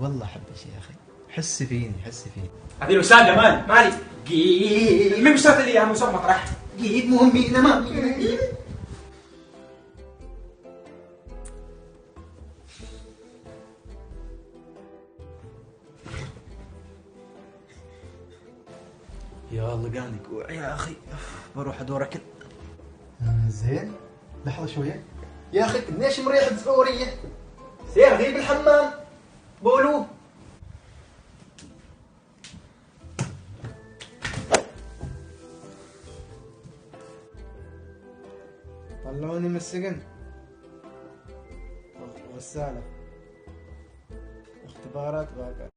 والله احبك يا اخي، حسي فيني حسي فيني. هذه الأستاذ جمال مالي جيب اللي بيشتغل لي يا مسمى مطرح جيب مهمينا ما يا الله قاني جوع يا اخي، بروح ادور اكل. زين لحظه شويه يا اخي، ليش مريحة فوريه؟ سير غيب الحمام بولو. طلعوني من السجن. غسالة اختبارات باقة.